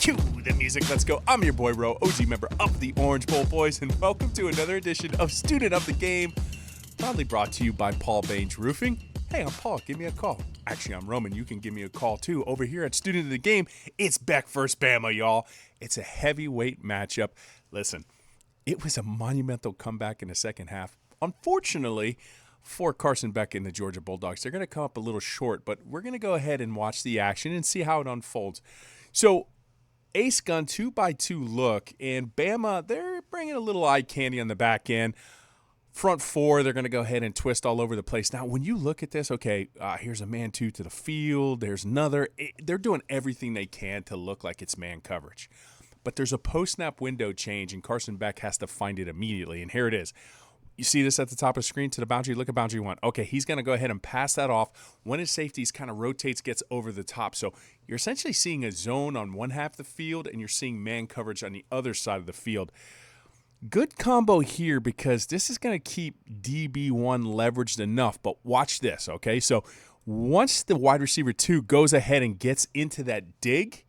Cue the music, let's go. I'm your boy Ro, OG member of the Orange Bowl Boys, and welcome to another edition of Student of the Game, proudly brought to you by Paul Baines Roofing. Hey, I'm Paul, give me a call. Actually, I'm Roman, you can give me a call too. Over here at Student of the Game, it's Beck versus Bama, y'all. It's a heavyweight matchup. Listen, it was a monumental comeback in the second half. Unfortunately, for Carson Beck and the Georgia Bulldogs, they're going to come up a little short, but we're going to go ahead and watch the action and see how it unfolds. So, ace gun 2x2 look, and Bama, they're bringing a little eye candy on the back end. Front four, they're going to go ahead and twist all over the place. Now, when you look at this, okay, here's a man two to the field. There's another. They're doing everything they can to look like it's man coverage. But there's a post-snap window change, and Carson Beck has to find it immediately, and here it is. You see this at the top of the screen to the boundary. Look at boundary one. Okay, he's going to go ahead and pass that off. When his safeties kind of rotates, gets over the top. So you're essentially seeing a zone on one half of the field, and you're seeing man coverage on the other side of the field. Good combo here because this is going to keep DB1 leveraged enough. But watch this, okay? So once the wide receiver 2 goes ahead and gets into that dig,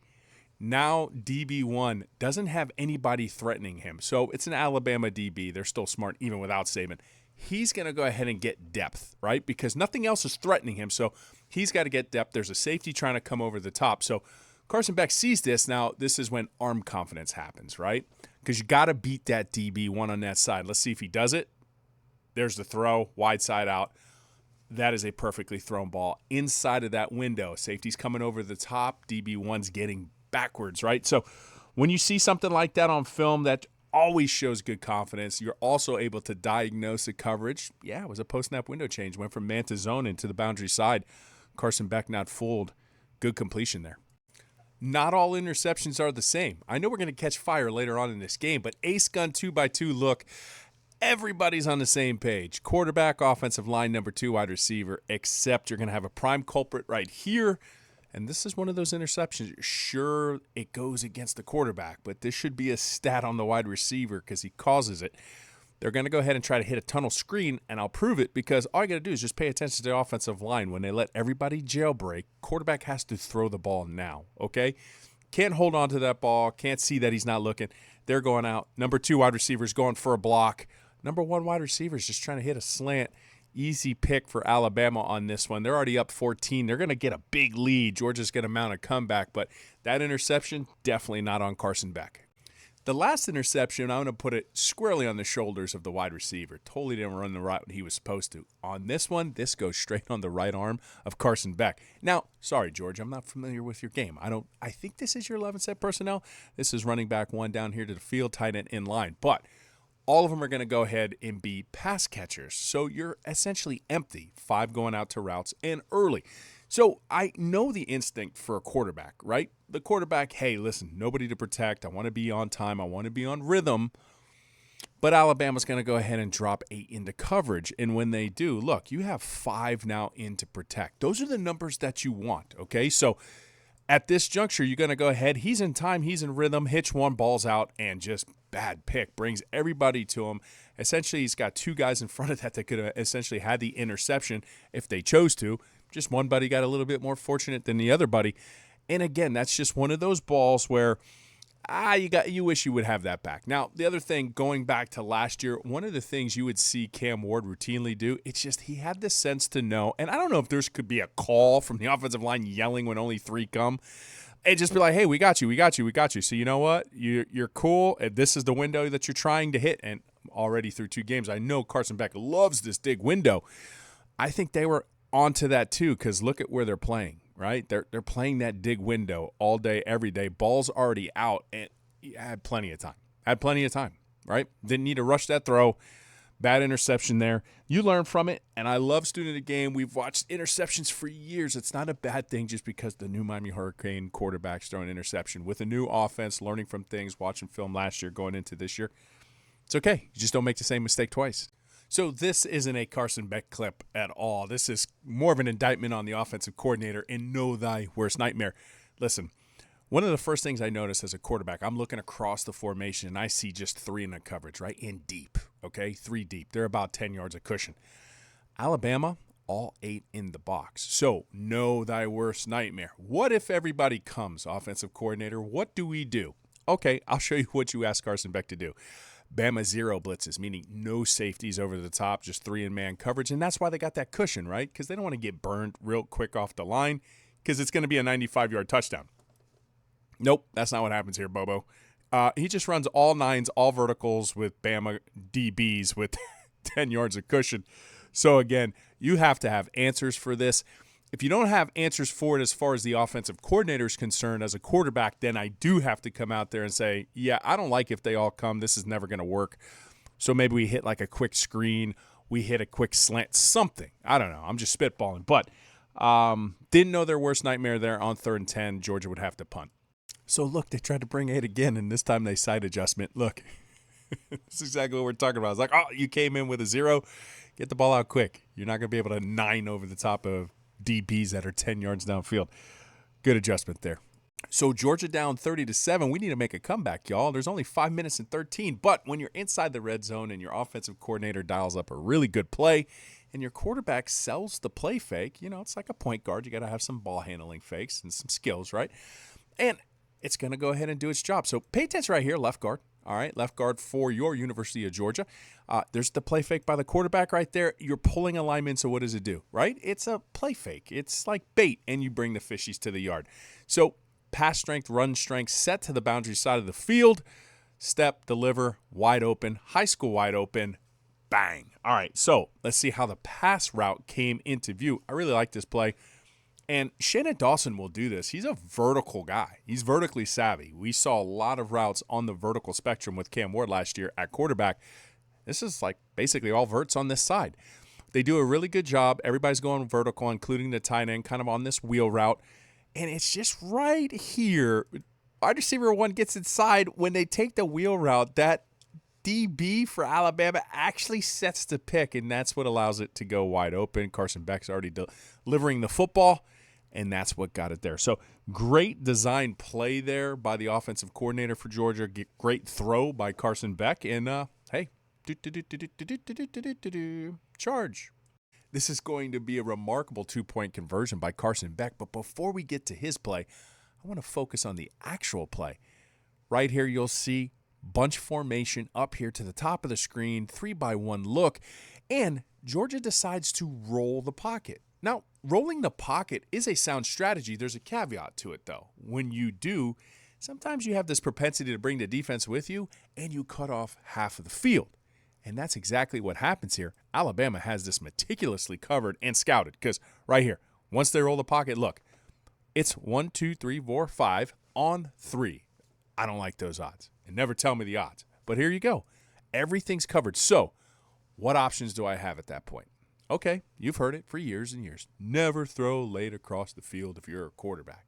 now DB1 doesn't have anybody threatening him. So it's an Alabama DB. They're still smart even without Saban. He's going to go ahead and get depth, right? Because nothing else is threatening him. So he's got to get depth. There's a safety trying to come over the top. So Carson Beck sees this. Now, this is when arm confidence happens, right? Because you got to beat that DB1 on that side. Let's see if he does it. There's the throw, wide side out. That is a perfectly thrown ball inside of that window. Safety's coming over the top. DB1's getting backwards, right? So when you see something like that on film, that always shows good confidence. You're also able to diagnose the coverage. Yeah, it was a post-snap window change. Went from man to zone into the boundary side. Carson Beck not fooled. Good completion there. Not all interceptions are the same. I know we're going to catch fire later on in this game, but ace gun 2x2 look, everybody's on the same page. Quarterback, offensive line, number 2, wide receiver, except you're going to have a prime culprit right here. And this is one of those interceptions. Sure, it goes against the quarterback, but this should be a stat on the wide receiver because he causes it. They're going to go ahead and try to hit a tunnel screen, and I'll prove it because all you got to do is just pay attention to the offensive line. When they let everybody jailbreak, quarterback has to throw the ball now, okay? Can't hold on to that ball. Can't see that he's not looking. They're going out. Number 2 wide receiver is going for a block. Number 1 wide receiver is just trying to hit a slant. Easy pick for Alabama on this one. They're already up 14. They're going to get a big lead. Georgia's going to mount a comeback, but that interception, definitely not on Carson Beck. The last interception, I'm going to put it squarely on the shoulders of the wide receiver. Totally didn't run the route he was supposed to. On this one, this goes straight on the right arm of Carson Beck. Now, sorry, George, I'm not familiar with your game. I think this is your 11 set personnel. This is running back 1 down here to the field, tight end in line. But all of them are going to go ahead and be pass catchers. So you're essentially empty. 5 going out to routes and early. So I know the instinct for a quarterback, right? The quarterback, hey, listen, nobody to protect. I want to be on time. I want to be on rhythm. But Alabama's going to go ahead and drop 8 into coverage. And when they do, look, you have 5 now in to protect. Those are the numbers that you want, okay? So at this juncture, you're going to go ahead. He's in time. He's in rhythm. Hitch 1, balls out, and just bad pick. Brings everybody to him. Essentially, he's got 2 guys in front of that could have essentially had the interception if they chose to. Just one buddy got a little bit more fortunate than the other buddy. And again, that's just one of those balls where you wish you would have that back. Now, the other thing, going back to last year, one of the things you would see Cam Ward routinely do, it's just he had the sense to know, and I don't know if there's could be a call from the offensive line yelling when only 3 come, and just be like, hey, we got you, we got you, we got you. So you know what? You're cool. This is the window that you're trying to hit, and already through 2 games, I know Carson Beck loves this dig window. I think they were onto that too because look at where they're playing. Right? They're playing that dig window all day, every day. Ball's already out, and you had plenty of time. Right? Didn't need to rush that throw. Bad interception there. You learn from it, and I love Student of the Game. We've watched interceptions for years. It's not a bad thing just because the new Miami Hurricane quarterback's throwing interception. With a new offense, learning from things, watching film last year, going into this year, it's okay. You just don't make the same mistake twice. So this isn't a Carson Beck clip at all. This is more of an indictment on the offensive coordinator and know thy worst nightmare. Listen, one of the first things I notice as a quarterback, I'm looking across the formation and I see just 3 in the coverage, right? In deep, okay? 3 deep. They're about 10 yards of cushion. Alabama, all 8 in the box. So know thy worst nightmare. What if everybody comes, offensive coordinator? What do we do? Okay, I'll show you what you asked Carson Beck to do. Bama 0 blitzes, meaning no safeties over the top, just 3-in-man coverage. And that's why they got that cushion, right? Because they don't want to get burned real quick off the line because it's going to be a 95-yard touchdown. Nope, that's not what happens here, Bobo. He just runs all 9s, all verticals with Bama DBs with 10 yards of cushion. So, again, you have to have answers for this. If you don't have answers for it as far as the offensive coordinator is concerned as a quarterback, then I do have to come out there and say, yeah, I don't like if they all come. This is never going to work. So maybe we hit like a quick screen. We hit a quick slant, something. I don't know. I'm just spitballing. But didn't know their worst nightmare there on 3rd and 10. Georgia would have to punt. So, look, they tried to bring 8 again, and this time they side adjustment. Look, this is exactly what we're talking about. It's like, oh, you came in with a 0. Get the ball out quick. You're not going to be able to 9 over the top of DBs that are 10 yards downfield. Good adjustment there. So Georgia down 30-7. We need to make a comeback, y'all. There's only 5 minutes and 13. But when you're inside the red zone and your offensive coordinator dials up a really good play and your quarterback sells the play fake, it's like a point guard. You got to have some ball handling fakes and some skills, right? And it's going to go ahead and do its job. So pay attention right here, left guard. All right, left guard for your University of Georgia. There's the play fake by the quarterback right there. You're pulling a lineman, so what does it do, right? It's a play fake. It's like bait, and you bring the fishies to the yard. So pass strength, run strength, set to the boundary side of the field, step, deliver, wide open, high school wide open, bang. All right, so let's see how the pass route came into view. I really like this play. And Shannon Dawson will do this. He's a vertical guy. He's vertically savvy. We saw a lot of routes on the vertical spectrum with Cam Ward last year at quarterback. This is like basically all verts on this side. They do a really good job. Everybody's going vertical, including the tight end, kind of on this wheel route. And it's just right here. Wide receiver 1 gets inside. When they take the wheel route, that DB for Alabama actually sets the pick, and that's what allows it to go wide open. Carson Beck's already delivering the football, and that's what got it there. So great design play there by the offensive coordinator for Georgia. Great throw by Carson Beck, and hey, charge. This is going to be a remarkable 2-point conversion by Carson Beck, but before we get to his play, I want to focus on the actual play. Right here you'll see bunch formation up here to the top of the screen, 3-by-1 look, and Georgia decides to roll the pocket. Now, rolling the pocket is a sound strategy. There's a caveat to it, though. When you do, sometimes you have this propensity to bring the defense with you, and you cut off half of the field. And that's exactly what happens here. Alabama has this meticulously covered and scouted, because right here, once they roll the pocket, look, it's 1, 2, 3, 4, 5 on 3. I don't like those odds. And never tell me the odds. But here you go. Everything's covered. So what options do I have at that point? Okay, you've heard it for years and years. Never throw late across the field if you're a quarterback.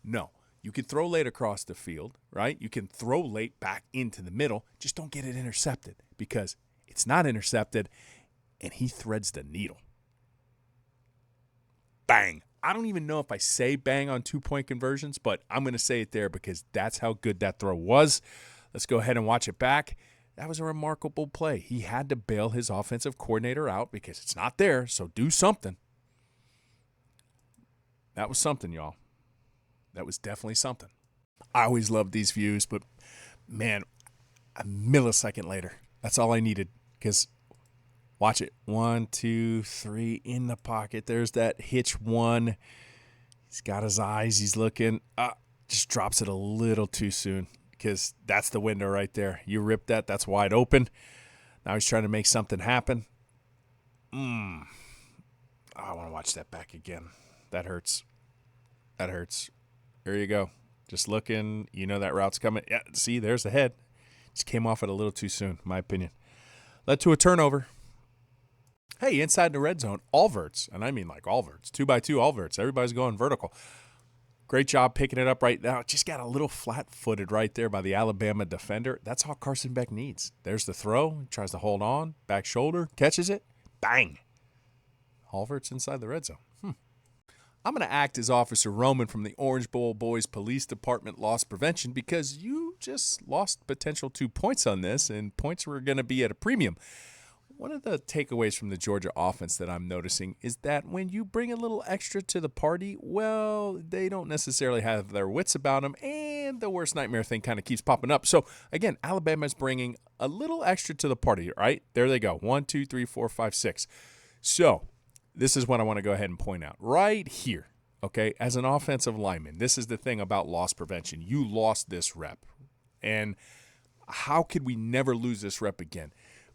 No, you can throw late across the field, right? You can throw late back into the middle. Just don't get it intercepted because it's not intercepted, and he threads the needle. Bang. I don't even know if I say bang on 2-point conversions, but I'm going to say it there because that's how good that throw was. Let's go ahead and watch it back. That was a remarkable play. He had to bail his offensive coordinator out because it's not there, so do something. That was something, y'all. That was definitely something. I always loved these views, but, man, a millisecond later, that's all I needed because watch it. 1, 2, 3 in the pocket. There's that hitch 1. He's got his eyes. He's looking. Just drops it a little too soon because that's the window right there. You rip that. That's wide open. Now he's trying to make something happen. I want to watch that back again. That hurts. That hurts. There you go. Just looking. You know that route's coming. Yeah, see, there's the head. Just came off it a little too soon, in my opinion. Led to a turnover. Hey, inside the red zone, all verts, and I mean like all verts, 2-by-2 all verts. Everybody's going vertical. Great job picking it up right now. Just got a little flat-footed right there by the Alabama defender. That's all Carson Beck needs. There's the throw. He tries to hold on. Back shoulder. Catches it. Bang. All verts inside the red zone. I'm going to act as Officer Roman from the Orange Bowl Boys Police Department Loss Prevention because you just lost potential 2 points on this, and points were going to be at a premium. One of the takeaways from the Georgia offense that I'm noticing is that when you bring a little extra to the party, well, they don't necessarily have their wits about them, and the worst nightmare thing kind of keeps popping up. So, again, Alabama's bringing a little extra to the party, right? There they go. 1, 2, 3, 4, 5, 6. So, this is what I want to go ahead and point out. Right here, okay, as an offensive lineman, this is the thing about loss prevention. You lost this rep. And how could we never lose this rep again?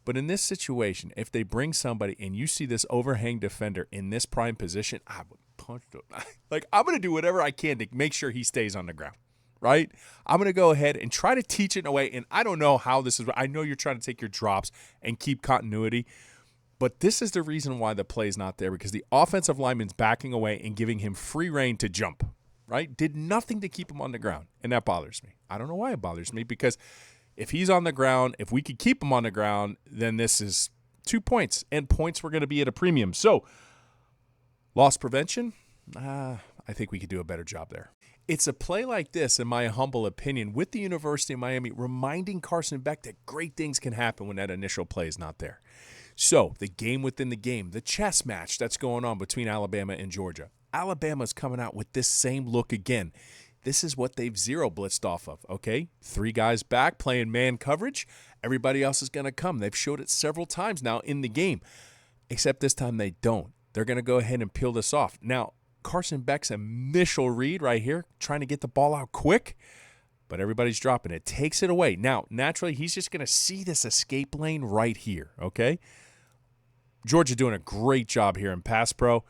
But in this situation, if they bring somebody and you see this overhang defender in this prime position, I would punch them. Like, I'm going to do whatever I can to make sure he stays on the ground, right? I'm going to go ahead and try to teach it in a way, and I don't know how this is. I know you're trying to take your drops and keep continuity, but this is the reason why the play is not there, because the offensive lineman's backing away and giving him free rein to jump, right? Did nothing to keep him on the ground, and that bothers me. I don't know why it bothers me, because if he's on the ground, if we could keep him on the ground, then this is 2 points, and points were going to be at a premium. So, loss prevention, I think we could do a better job there. It's a play like this, in my humble opinion, with the University of Miami reminding Carson Beck that great things can happen when that initial play is not there. So, the game within the game, the chess match that's going on between Alabama and Georgia. Alabama's coming out with this same look again. This is what they've zero blitzed off of, okay? 3 guys back playing man coverage. Everybody else is going to come. They've showed it several times now in the game, except this time they don't. They're going to go ahead and peel this off. Now, Carson Beck's initial read right here, trying to get the ball out quick, but everybody's dropping it. Takes it away. Now, naturally, he's just going to see this escape lane right here, okay? Georgia doing a great job here in pass pro,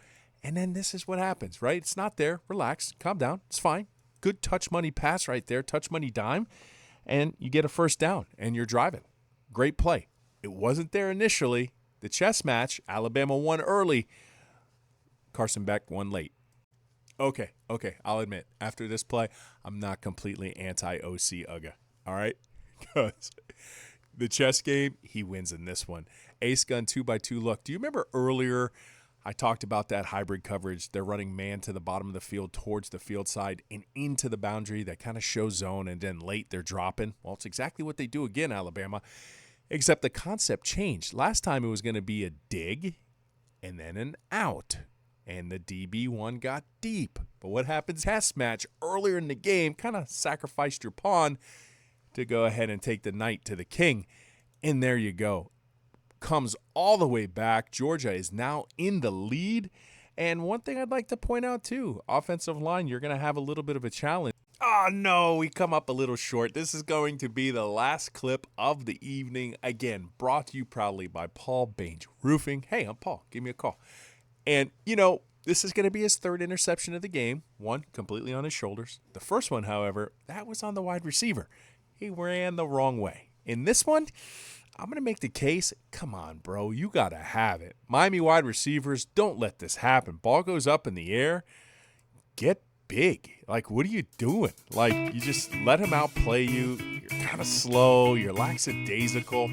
and then this is what happens, right? It's not there. Relax. Calm down. It's fine. Good touch money pass right there, touch money dime, and you get a first down, and you're driving. Great play. It wasn't there initially. The chess match, Alabama won early. Carson Beck won late. Okay, I'll admit, after this play, I'm not completely anti-OC Uga, all right? Because the chess game, he wins in this one. Ace gun 2x2 look. Do you remember earlier I talked about that hybrid coverage? They're running man to the bottom of the field towards the field side and into the boundary. That kind of shows zone, and then late they're dropping. Well, it's exactly what they do again, Alabama, except the concept changed. Last time it was going to be a dig and then an out, and the DB1 got deep. But what happens test match earlier in the game kind of sacrificed your pawn to go ahead and take the knight to the king, and there you go. Comes all the way back. Georgia is now in the lead. And one thing I'd like to point out too, offensive line, you're going to have a little bit of a challenge. Oh no, we come up a little short. This is going to be the last clip of the evening. Again, brought to you proudly by Paul Baines Roofing. Hey, I'm Paul. Give me a call. And, this is going to be his 3rd interception of the game. One completely on his shoulders. The first one, however, that was on the wide receiver. He ran the wrong way. In this one, I'm going to make the case, come on, bro, you got to have it. Miami wide receivers, don't let this happen. Ball goes up in the air, get big. Like, what are you doing? Like, you just let him outplay you. You're kind of slow. You're lackadaisical.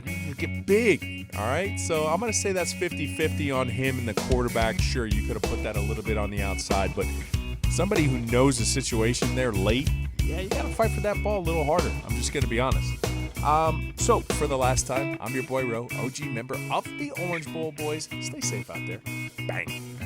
You get big, all right? So I'm going to say that's 50-50 on him and the quarterback. Sure, you could have put that a little bit on the outside, but somebody who knows the situation there late, yeah, you got to fight for that ball a little harder. I'm just going to be honest. So, for the last time, I'm your boy Ro, OG member of the Orange Bowl boys. Stay safe out there. Bang.